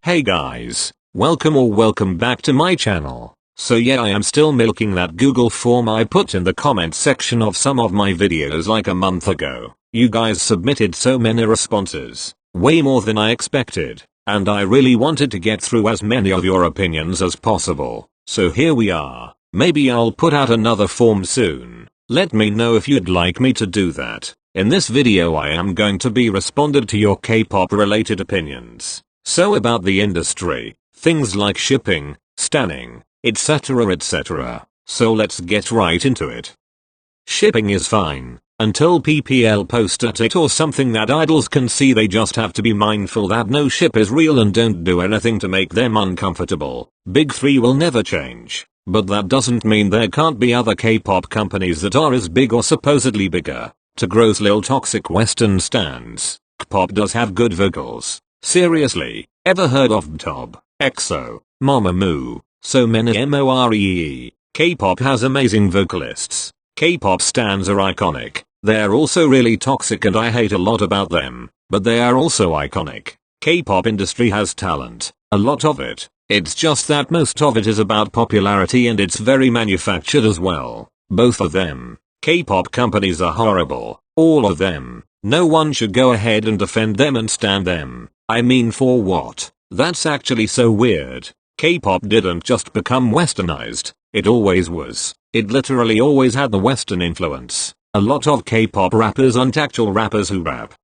Hey guys, welcome back to my channel. So yeah, I am still milking that Google form I put in the comment section of some of my videos like a month ago. You guys submitted so many responses, way more than I expected, and I really wanted to get through as many of your opinions as possible. So here we are. Maybe I'll put out another form soon. Let me know if you'd like me to do that. In this video I am going to be responded to your K-pop related opinions. So about the industry, things like shipping, stanning, etc. So let's get right into it. Shipping is fine, until PPL post at it or something that idols can see. They just have to be mindful that no ship is real and don't do anything to make them uncomfortable. Big three will never change, but that doesn't mean there can't be other K-pop companies that are as big or supposedly bigger. To gross lil toxic western stands, kpop does have good vocals. Seriously, ever heard of Btob, EXO, Mamamoo, so many more. K-pop has amazing vocalists. K-pop stans are iconic. They're also really toxic and I hate a lot about them, but they are also iconic. K-pop industry has talent, a lot of it. It's just that most of it is about popularity and it's very manufactured as well. Both of them. K-pop companies are horrible, all of them. No one should go ahead and defend them and stand them. I mean, for what? That's actually so weird. K-pop didn't just become westernized, it always was. It literally always had the western influence. A lot of K-pop rappers aren't actual rappers who rap.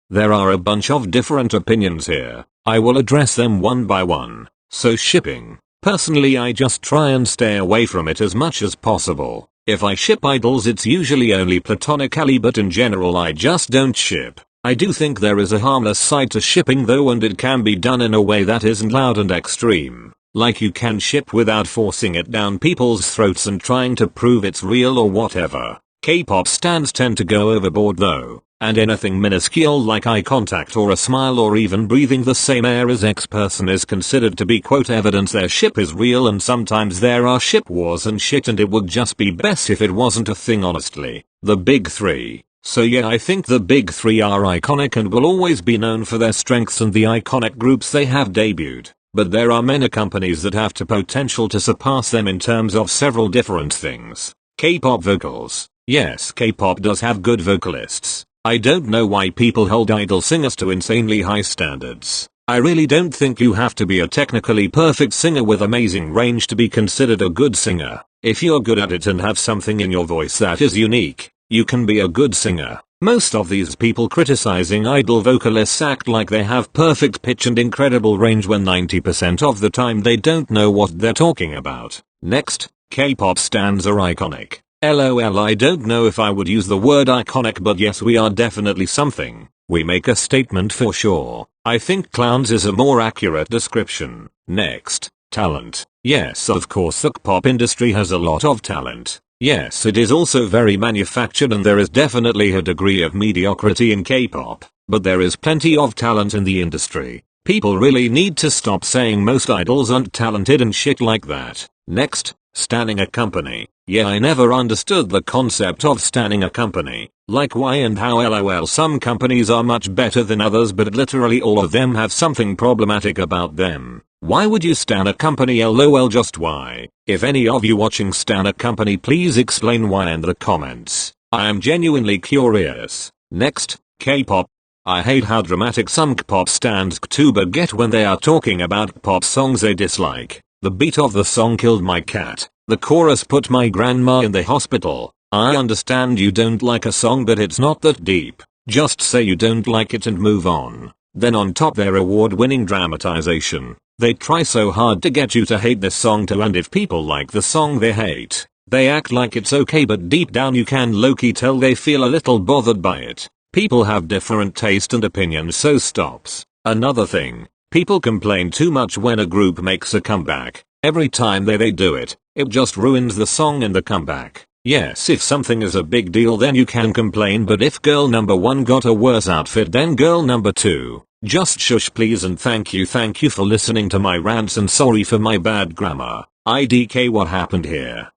There are a bunch of different opinions here. I will address them one by one. So shipping. Personally, I just try and stay away from it as much as possible. If I ship idols it's usually only platonically, but in general I just don't ship. I do think there is a harmless side to shipping though, and it can be done in a way that isn't loud and extreme. Like you can ship without forcing it down people's throats and trying to prove it's real or whatever. K-pop stans tend to go overboard though, and anything minuscule like eye contact or a smile or even breathing the same air as X person is considered to be quote evidence their ship is real, and sometimes there are ship wars and shit, and it would just be best if it wasn't a thing honestly. The big three. So yeah, I think the big three are iconic and will always be known for their strengths and the iconic groups they have debuted. But there are many companies that have the potential to surpass them in terms of several different things. K-pop vocals. Yes, K-pop does have good vocalists. I don't know why people hold idol singers to insanely high standards. I really don't think you have to be a technically perfect singer with amazing range to be considered a good singer. If you're good at it and have something in your voice that is unique, you can be a good singer. Most of these people criticizing idol vocalists act like they have perfect pitch and incredible range when 90% of the time they don't know what they're talking about. Next, K-pop stans are iconic. LOL, I don't know if I would use the word iconic, but yes, we are definitely something. We make a statement for sure. I think clowns is a more accurate description. Next, talent. Yes, of course the K-pop industry has a lot of talent. Yes, it is also very manufactured and there is definitely a degree of mediocrity in K-pop, but there is plenty of talent in the industry. People really need to stop saying most idols aren't talented and shit like that. Next, stanning a company. Yeah, I never understood the concept of stanning a company. Like why and how. LOL, some companies are much better than others, but literally all of them have something problematic about them. Why would you stan a company? LOL, just why? If any of you watching stan a company, please explain why in the comments. I am genuinely curious. Next, K-pop. I hate how dramatic some K-pop stans get when they are talking about pop songs they dislike. The beat of the song killed my cat. The chorus put my grandma in the hospital. I understand you don't like a song, but it's not that deep. Just say you don't like it and move on. Then on top their award-winning dramatization. They try so hard to get you to hate this song too, and if people like the song they hate, they act like it's okay, but deep down you can low-key tell they feel a little bothered by it. People have different taste and opinions, so stops. Another thing, people complain too much when a group makes a comeback. Every time they do it, it just ruins the song and the comeback. Yes, if something is a big deal then you can complain, but if girl number 1 got a worse outfit than girl number 2, just shush please and thank you for listening to my rants and sorry for my bad grammar. IDK, what happened here?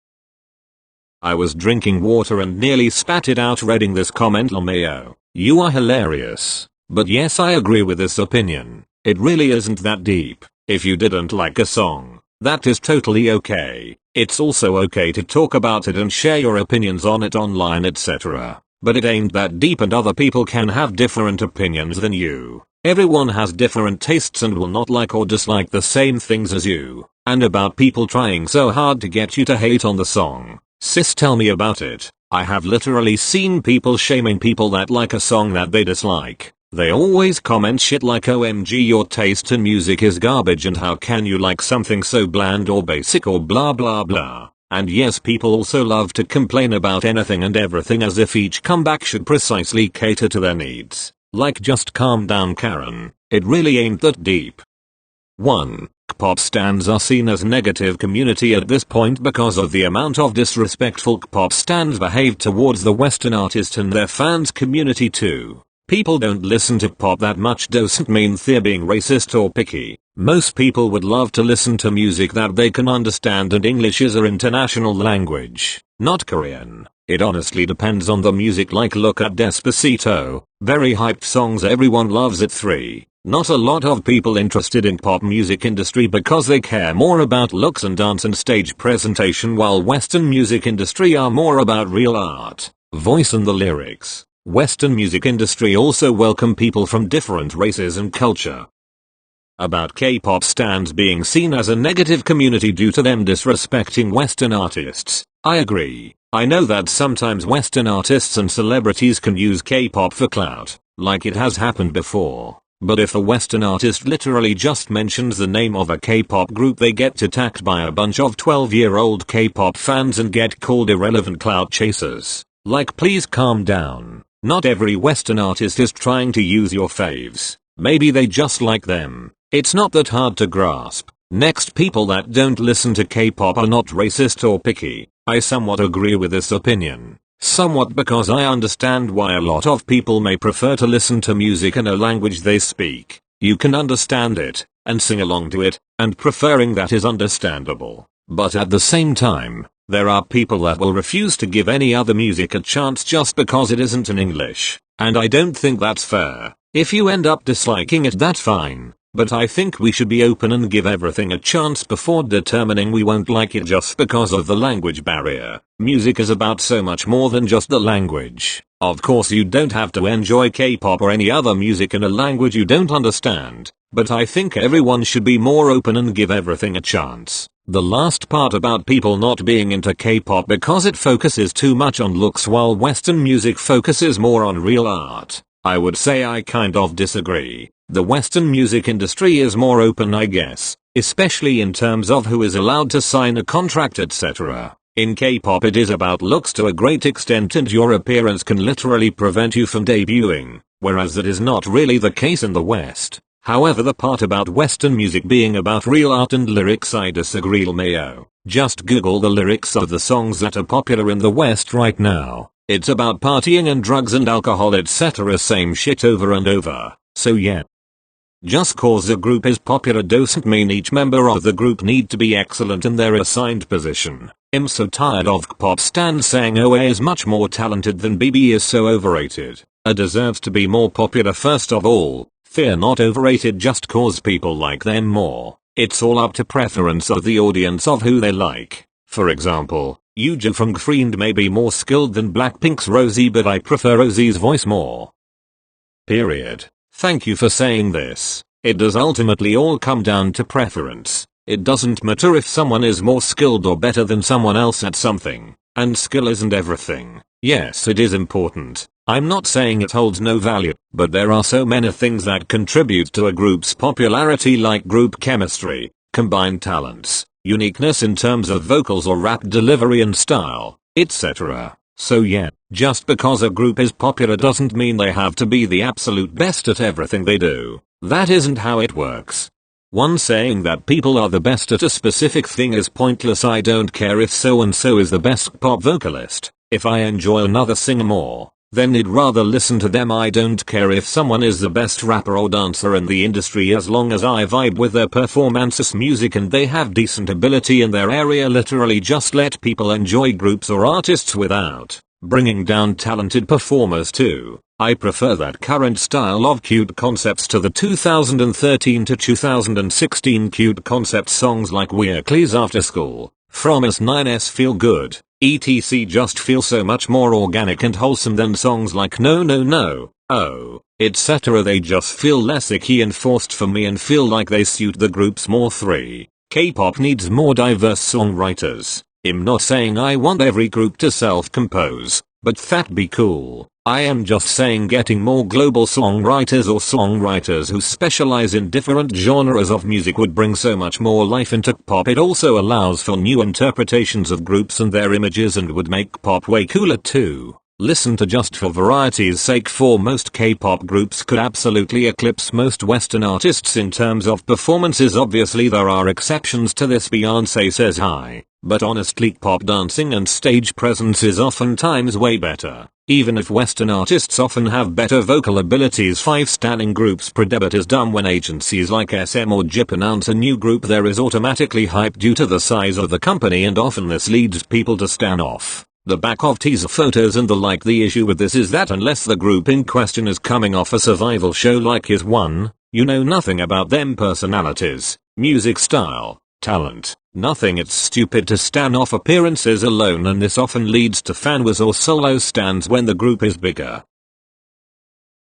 I was drinking water and nearly spat it out reading this comment. LMAO, you are hilarious. But yes, I agree with this opinion. It really isn't that deep. If you didn't like a song, that is totally okay. It's also okay to talk about it and share your opinions on it online, etc. But it ain't that deep, and other people can have different opinions than you. Everyone has different tastes and will not like or dislike the same things as you. And about people trying so hard to get you to hate on the song. Sis, tell me about it. I have literally seen people shaming people that like a song that they dislike. They always comment shit like OMG your taste in music is garbage and how can you like something so bland or basic or blah blah blah. And yes, people also love to complain about anything and everything as if each comeback should precisely cater to their needs. Like, just calm down, Karen. It really ain't that deep. 1. Kpop stans are seen as negative community at this point because of the amount of disrespectful Kpop stans behave towards the Western artist and their fans community too. People don't listen to pop that much doesn't mean they're being racist or picky. Most people would love to listen to music that they can understand, and English is an international language, not Korean. It honestly depends on the music, like look at Despacito. Very hyped songs, everyone loves it. 3. Not a lot of people interested in pop music industry because they care more about looks and dance and stage presentation, while Western music industry are more about real art, voice and the lyrics. Western music industry also welcome people from different races and culture. About K-pop stans being seen as a negative community due to them disrespecting Western artists, I agree. I know that sometimes Western artists and celebrities can use K-pop for clout, like it has happened before. But if a Western artist literally just mentions the name of a K-pop group, they get attacked by a bunch of 12-year-old K-pop fans and get called irrelevant clout chasers. Like, please calm down. Not every Western artist is trying to use your faves. Maybe they just like them. It's not that hard to grasp. Next, people that don't listen to K-pop are not racist or picky. I somewhat agree with this opinion. Somewhat, because I understand why a lot of people may prefer to listen to music in a language they speak. You can understand it, and sing along to it, and preferring that is understandable. But at the same time, there are people that will refuse to give any other music a chance just because it isn't in English. And I don't think that's fair. If you end up disliking it, that's fine. But I think we should be open and give everything a chance before determining we won't like it just because of the language barrier. Music is about so much more than just the language. Of course, you don't have to enjoy K-pop or any other music in a language you don't understand. But I think everyone should be more open and give everything a chance. The last part about people not being into K-pop because it focuses too much on looks while Western music focuses more on real art, I would say I kind of disagree. The Western music industry is more open, I guess, especially in terms of who is allowed to sign a contract, etc. In K-pop it is about looks to a great extent, and your appearance can literally prevent you from debuting, whereas that is not really the case in the West. However, the part about Western music being about real art and lyrics, I disagree. Mayo. Just Google the lyrics of the songs that are popular in the West right now. It's about partying and drugs and alcohol, etc. Same shit over and over. So yeah. Just cause a group is popular doesn't mean each member of the group need to be excellent in their assigned position. I'm so tired of Kpop stans saying OA is much more talented than BB is so overrated. A deserves to be more popular first of all. They're not overrated just cause people like them more. It's all up to preference of the audience of who they like. For example, Yuja from Friend may be more skilled than Blackpink's Rosie, but I prefer Rosie's voice more. Period. Thank you for saying this. It does ultimately all come down to preference. It doesn't matter if someone is more skilled or better than someone else at something. And skill isn't everything. Yes, it is important. I'm not saying it holds no value, but there are so many things that contribute to a group's popularity, like group chemistry, combined talents, uniqueness in terms of vocals or rap delivery and style, etc. So yeah, just because a group is popular doesn't mean they have to be the absolute best at everything they do. That isn't how it works. One saying that people are the best at a specific thing is pointless. I don't care if so and so is the best pop vocalist. If I enjoy another singer more, then I'd rather listen to them. I don't care if someone is the best rapper or dancer in the industry as long as I vibe with their performances, music, and they have decent ability in their area. Literally just let people enjoy groups or artists without bringing down talented performers too. I prefer that current style of cute concepts to the 2013 to 2016 cute concept songs like Weekly's After School, From S9's Feel Good, etc. just feel so much more organic and wholesome than songs like No No No, Oh, etc. They just feel less icky and forced for me and feel like they suit the groups more. 3. K-pop needs more diverse songwriters. I'm not saying I want every group to self-compose, but that'd be cool. I am just saying getting more global songwriters or songwriters who specialize in different genres of music would bring so much more life into pop. It also allows for new interpretations of groups and their images and would make pop way cooler too. Listen to just for variety's sake, for most K-pop groups could absolutely eclipse most Western artists in terms of performances. Obviously there are exceptions to this, Beyonce says hi, but honestly pop dancing and stage presence is oftentimes way better. Even if Western artists often have better vocal abilities. 5. Standing groups. Pre-debut is dumb. When agencies like SM or JYP announce a new group, there is automatically hype due to the size of the company, and often this leads people to stand off the back of teaser photos and the like. The issue with this is that unless the group in question is coming off a survival show like his one, you know nothing about them personalities, music style, talent, nothing. It's stupid to stan off appearances alone, and this often leads to fan wars or solo stans when the group is bigger.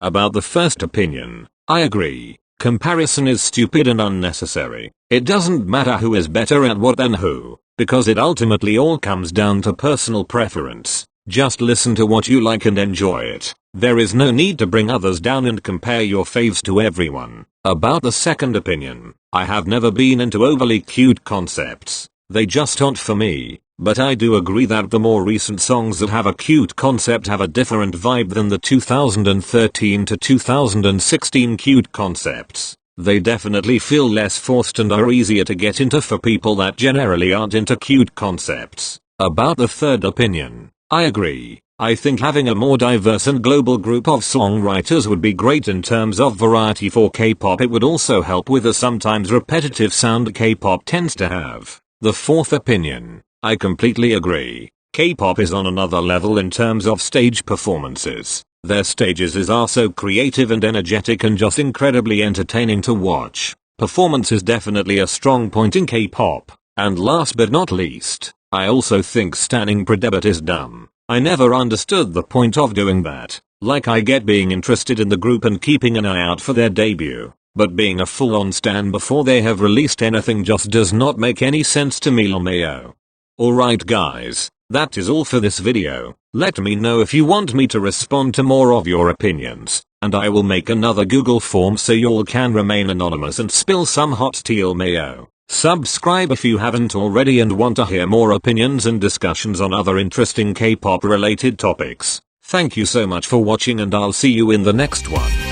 About the first opinion, I agree. Comparison is stupid and unnecessary. It doesn't matter who is better at what than who, because it ultimately all comes down to personal preference. Just listen to what you like and enjoy it. There is no need to bring others down and compare your faves to everyone. About the second opinion, I have never been into overly cute concepts. They just aren't for me. But I do agree that the more recent songs that have a cute concept have a different vibe than the 2013 to 2016 cute concepts. They definitely feel less forced and are easier to get into for people that generally aren't into cute concepts. About the third opinion, I agree. I think having a more diverse and global group of songwriters would be great in terms of variety for K-pop. It would also help with the sometimes repetitive sound K-pop tends to have. The fourth opinion, I completely agree. K-pop is on another level in terms of stage performances. Their stages are so creative and energetic and just incredibly entertaining to watch. Performance is definitely a strong point in K-pop. And last but not least, I also think standing pre-debut is dumb. I never understood the point of doing that. Like, I get being interested in the group and keeping an eye out for their debut, but being a full-on stan before they have released anything just does not make any sense to me. LMAO. Alright guys, that is all for this video. Let me know if you want me to respond to more of your opinions, and I will make another Google form so y'all can remain anonymous and spill some hot tea. LMAO. Subscribe if you haven't already and want to hear more opinions and discussions on other interesting K-pop related topics. Thank you so much for watching, and I'll see you in the next one.